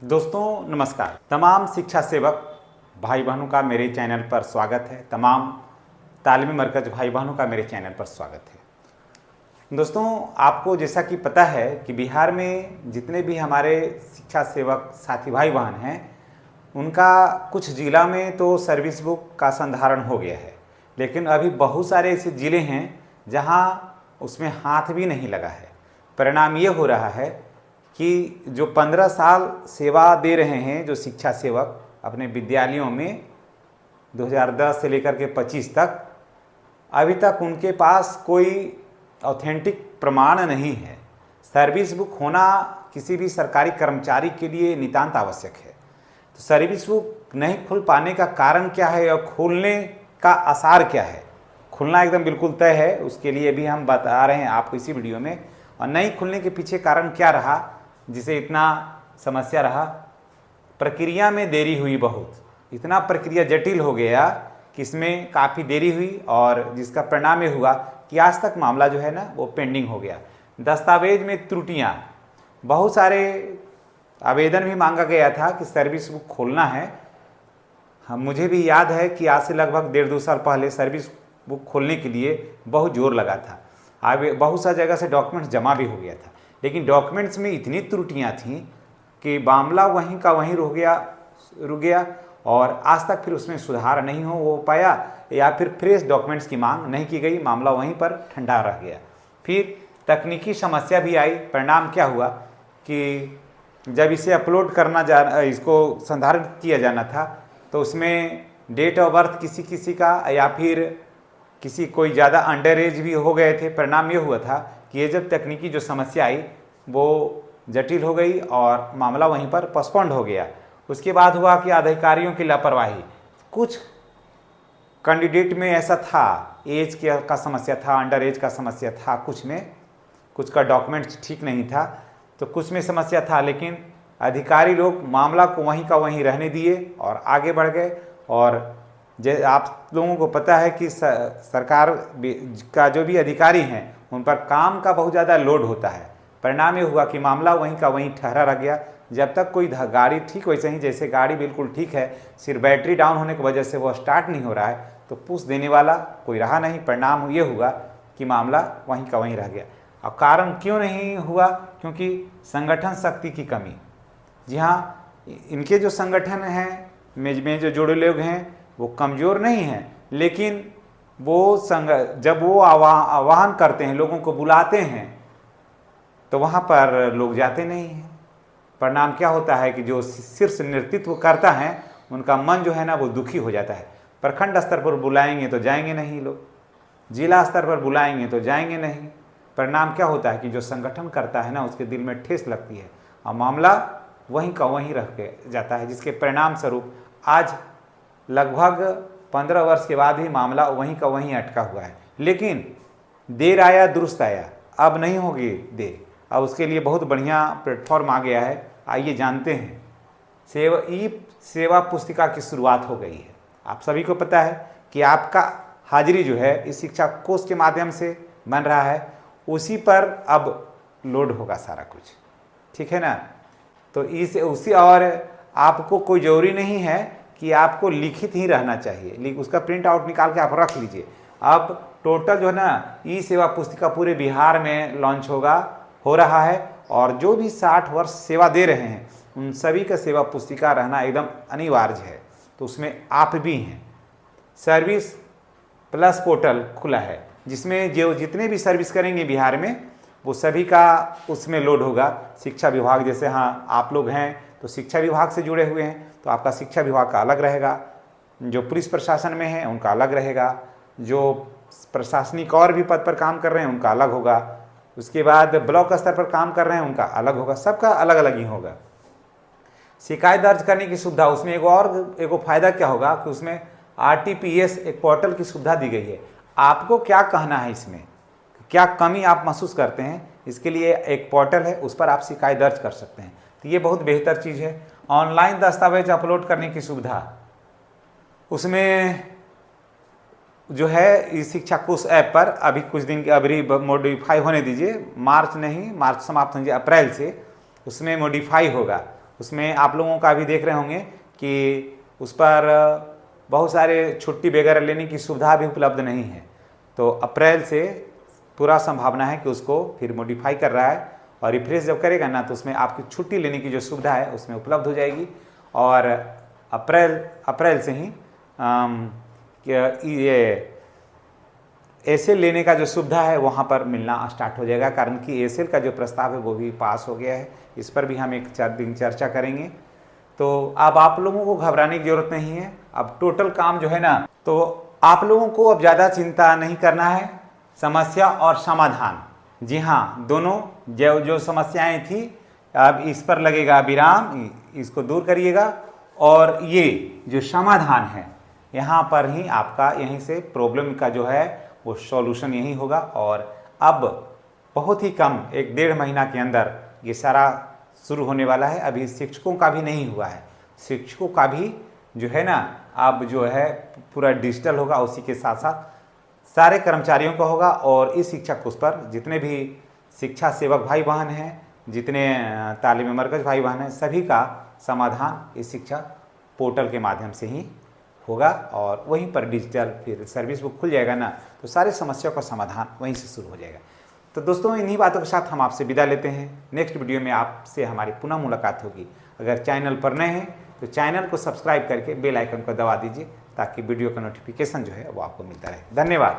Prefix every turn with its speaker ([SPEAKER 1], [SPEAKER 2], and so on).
[SPEAKER 1] दोस्तों नमस्कार। तमाम शिक्षा सेवक भाई बहनों का मेरे चैनल पर स्वागत है। तमाम तालीमी मरकज भाई बहनों का मेरे चैनल पर स्वागत है। दोस्तों आपको जैसा कि पता है कि बिहार में जितने भी हमारे शिक्षा सेवक साथी भाई बहन हैं उनका कुछ ज़िला में तो सर्विस बुक का संधारण हो गया है, लेकिन अभी बहुत सारे ऐसे ज़िले हैं जहां उसमें हाथ भी नहीं लगा है। परिणाम ये हो रहा है कि जो 15 साल सेवा दे रहे हैं जो शिक्षा सेवक अपने विद्यालयों में 2010 से लेकर के 25 तक, अभी तक उनके पास कोई ऑथेंटिक प्रमाण नहीं है। सर्विस बुक होना किसी भी सरकारी कर्मचारी के लिए नितांत आवश्यक है। तो सर्विस बुक नहीं खुल पाने का कारण क्या है और खुलने का आसार क्या है? खुलना एकदम बिल्कुल तय है, उसके लिए भी हम बता रहे हैं आपको इसी वीडियो में। और नहीं खुलने के पीछे कारण क्या रहा जिसे इतना समस्या रहा? प्रक्रिया में देरी हुई, बहुत इतना प्रक्रिया जटिल हो गया कि इसमें काफ़ी देरी हुई और जिसका परिणाम ये हुआ कि आज तक मामला जो है ना वो पेंडिंग हो गया। दस्तावेज में त्रुटियां, बहुत सारे आवेदन भी मांगा गया था कि सर्विस बुक खोलना है। हम मुझे भी याद है कि आज से लगभग 1.5-2 साल पहले सर्विस बुक खोलने के लिए बहुत जोर लगा था। बहुत सा जगह से डॉक्यूमेंट्स जमा भी हो गया था, लेकिन डॉक्यूमेंट्स में इतनी त्रुटियां थीं कि मामला वहीं का वहीं रुक गया और आज तक फिर उसमें सुधार नहीं हो पाया या फिर फ्रेश डॉक्यूमेंट्स की मांग नहीं की गई। मामला वहीं पर ठंडा रह गया। फिर तकनीकी समस्या भी आई। परिणाम क्या हुआ कि जब इसे अपलोड इसको संधारित किया जाना था तो उसमें डेट ऑफ बर्थ किसी का या फिर किसी कोई ज़्यादा अंडर एज भी हो गए थे। परिणाम ये हुआ था कि ये जब तकनीकी जो समस्या आई वो जटिल हो गई और मामला वहीं पर पोस्टपोन्ड हो गया। उसके बाद हुआ कि अधिकारियों की लापरवाही। कुछ कैंडिडेट में ऐसा था, एज का समस्या था, अंडर एज का समस्या था, कुछ का डॉक्यूमेंट्स ठीक नहीं था, तो कुछ में समस्या था, लेकिन अधिकारी लोग मामला को वहीं का वहीं रहने दिए और आगे बढ़ गए। और आप लोगों को पता है कि सरकार का जो भी अधिकारी हैं उन पर काम का बहुत ज़्यादा लोड होता है। परिणाम ये हुआ कि मामला वहीं का वहीं ठहरा रह गया। जब तक कोई गाड़ी ठीक, वैसे ही जैसे गाड़ी बिल्कुल ठीक है, सिर्फ बैटरी डाउन होने की वजह से वो स्टार्ट नहीं हो रहा है, तो पुश देने वाला कोई रहा नहीं। परिणाम ये हुआ कि मामला वहीं का वहीं रह गया। अब कारण क्यों नहीं हुआ? क्योंकि संगठन शक्ति की कमी। जी हाँ, इनके जो संगठन हैं में जो जुड़े लोग हैं वो कमज़ोर नहीं हैं, लेकिन वो जब वो आह्वान करते हैं, लोगों को बुलाते हैं, तो वहाँ पर लोग जाते नहीं हैं। परिणाम क्या होता है कि जो शीर्ष नेतृत्व करता है उनका मन जो है ना वो दुखी हो जाता है। प्रखंड स्तर पर बुलाएंगे तो जाएंगे नहीं लोग, जिला स्तर पर बुलाएंगे तो जाएंगे नहीं। परिणाम क्या होता है कि जो संगठन करता है ना उसके दिल में ठेस लगती है और मामला वहीं का वहीं रह के जाता है, जिसके परिणाम स्वरूप आज लगभग 15 वर्ष के बाद ही मामला वहीं का वहीं अटका हुआ है। लेकिन देर आया दुरुस्त आया, अब नहीं होगी देर। अब उसके लिए बहुत बढ़िया प्लेटफॉर्म आ गया है। आइए जानते हैं। सेवा पुस्तिका की शुरुआत हो गई है। आप सभी को पता है कि आपका हाजिरी जो है इस शिक्षा कोष के माध्यम से बन रहा है, उसी पर अब लोड होगा सारा कुछ, ठीक है ना? तो उसी और आपको कोई ज़रूरी नहीं है कि आपको लिखित ही रहना चाहिए, उसका प्रिंट आउट निकाल के आप रख लीजिए। अब टोटल जो है ना ई सेवा पुस्तिका पूरे बिहार में लॉन्च हो रहा है और जो भी 60 वर्ष सेवा दे रहे हैं उन सभी का सेवा पुस्तिका रहना एकदम अनिवार्य है। तो उसमें आप भी हैं। सर्विस प्लस पोर्टल खुला है जिसमें जो जितने भी सर्विस करेंगे बिहार में वो सभी का उसमें लोड होगा। शिक्षा विभाग, जैसे हाँ आप लोग हैं तो शिक्षा विभाग से जुड़े हुए हैं तो आपका शिक्षा विभाग का अलग रहेगा, जो पुलिस प्रशासन में है उनका अलग रहेगा, जो प्रशासनिक और भी पद पर काम कर रहे हैं उनका अलग होगा, उसके बाद ब्लॉक स्तर पर काम कर रहे हैं उनका अलग होगा, सबका अलग अलग ही होगा। शिकायत दर्ज करने की सुविधा, उसमें एगो फायदा क्या होगा कि उसमें RTPS एक पोर्टल की सुविधा दी गई है। आपको क्या कहना है इसमें, क्या कमी आप महसूस करते हैं, इसके लिए एक पोर्टल है, उस पर आप शिकायत दर्ज कर सकते हैं। तो ये बहुत बेहतर चीज़ है। ऑनलाइन दस्तावेज अपलोड करने की सुविधा, उसमें जो है इस शिक्षा कोष ऐप पर अभी कुछ दिन के अभी मॉडिफाई होने दीजिए, मार्च समाप्त होंगे अप्रैल से उसमें मॉडिफाई होगा उसमें आप लोगों का भी देख रहे होंगे कि उस पर बहुत सारे छुट्टी वगैरह लेने की सुविधा भी उपलब्ध नहीं है। तो अप्रैल से पूरा संभावना है कि उसको फिर मॉडिफाई कर रहा है, और रिफ्रेश जब करेगा ना तो उसमें आपकी छुट्टी लेने की जो सुविधा है उसमें उपलब्ध हो जाएगी। और अप्रैल से ही ये एयरसेल लेने का जो सुविधा है वहाँ पर मिलना स्टार्ट हो जाएगा, कारण कि एयरसेल का जो प्रस्ताव है वो भी पास हो गया है। इस पर भी हम एक 4 दिन चर्चा करेंगे। तो अब आप लोगों को घबराने की जरूरत नहीं है। अब टोटल काम जो है ना, तो आप लोगों को अब ज़्यादा चिंता नहीं करना है। समस्या और समाधान, जी हाँ, दोनों जो समस्याएं थी अब इस पर लगेगा विराम, इसको दूर करिएगा। और ये जो समाधान है यहाँ पर ही आपका, यहीं से प्रॉब्लम का जो है वो सॉल्यूशन यही होगा। और अब बहुत ही कम 1-1.5 महीना के अंदर ये सारा शुरू होने वाला है। अभी शिक्षकों का भी नहीं हुआ है, शिक्षकों का भी जो है ना अब जो है पूरा डिजिटल होगा, उसी के साथ साथ सारे कर्मचारियों का होगा। और इस शिक्षा कोष पर जितने भी शिक्षा सेवक भाई बहन हैं, जितने तालीमी मरकज भाई बहन हैं, सभी का समाधान इस शिक्षा पोर्टल के माध्यम से ही होगा। और वहीं पर डिजिटल फिर सर्विस बुक खुल जाएगा ना, तो सारी समस्याओं का समाधान वहीं से शुरू हो जाएगा। तो दोस्तों, इन्हीं बातों के साथ हम आपसे विदा लेते हैं। नेक्स्ट वीडियो में आपसे हमारी पुनः मुलाकात होगी। अगर चैनल पर नए हैं तो चैनल को सब्सक्राइब करके बेल आइकन को दबा दीजिए, ताकि वीडियो का नोटिफिकेशन जो है वो आपको मिलता रहे। धन्यवाद।